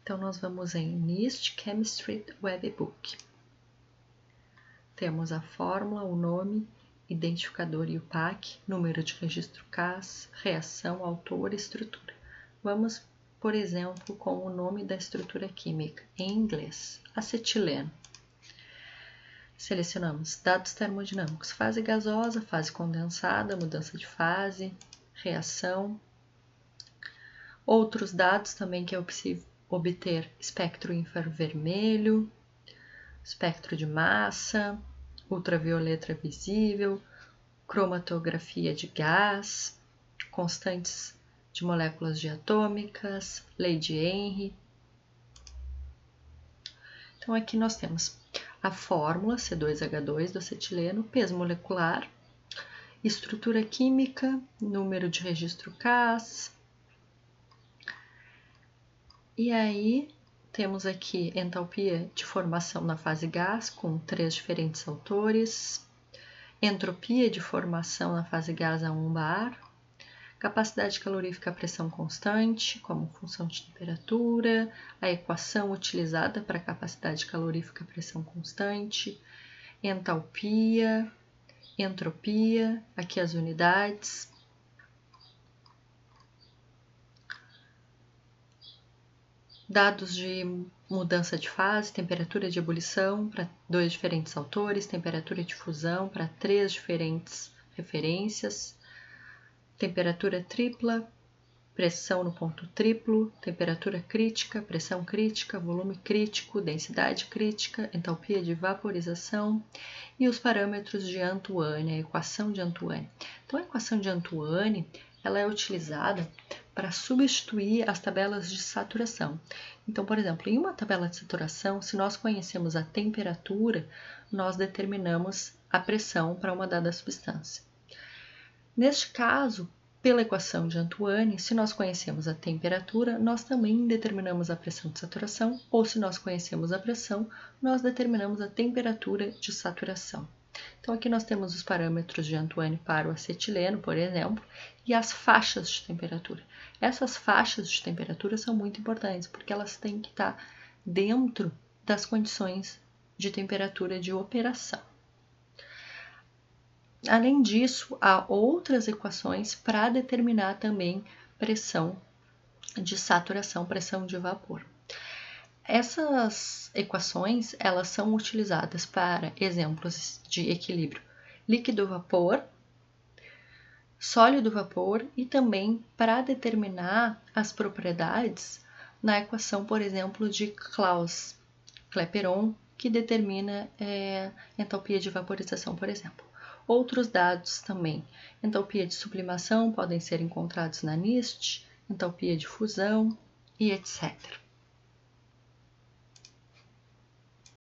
Então, nós vamos em NIST Chemistry Webbook. Temos a fórmula, o nome, identificador IUPAC, número de registro CAS, reação, autor e estrutura. Vamos, por exemplo, com o nome da estrutura química, em inglês, acetileno. Selecionamos dados termodinâmicos, fase gasosa, fase condensada, mudança de fase, reação. Outros dados também que é possível obter espectro infravermelho, espectro de massa, ultravioleta visível, cromatografia de gás, constantes de moléculas diatômicas, lei de Henry. Então, aqui nós temos a fórmula C2H2 do acetileno, peso molecular, estrutura química, número de registro CAS. E aí, temos aqui entalpia de formação na fase gás, com 3 diferentes autores, entropia de formação na fase gás a 1 bar, capacidade calorífica a pressão constante, como função de temperatura, a equação utilizada para capacidade calorífica a pressão constante, entalpia, entropia, aqui as unidades. Dados de mudança de fase, temperatura de ebulição para 2 diferentes autores, temperatura de fusão para 3 diferentes referências, temperatura tripla, pressão no ponto triplo, temperatura crítica, pressão crítica, volume crítico, densidade crítica, entalpia de vaporização e os parâmetros de Antoine, a equação de Antoine. Então, a equação de Antoine ela é utilizada para substituir as tabelas de saturação. Então, por exemplo, em uma tabela de saturação, se nós conhecemos a temperatura, nós determinamos a pressão para uma dada substância. Neste caso, pela equação de Antoine, se nós conhecemos a temperatura, nós também determinamos a pressão de saturação, ou se nós conhecemos a pressão, nós determinamos a temperatura de saturação. Então, aqui nós temos os parâmetros de Antoine para o acetileno, por exemplo, e as faixas de temperatura. Essas faixas de temperatura são muito importantes, porque elas têm que estar dentro das condições de temperatura de operação. Além disso, há outras equações para determinar também pressão de saturação, pressão de vapor. Essas equações, elas são utilizadas para exemplos de equilíbrio líquido-vapor, sólido-vapor e também para determinar as propriedades na equação, por exemplo, de Clapeyron, que determina entalpia de vaporização, por exemplo. Outros dados também, entalpia de sublimação podem ser encontrados na NIST, entalpia de fusão e etc.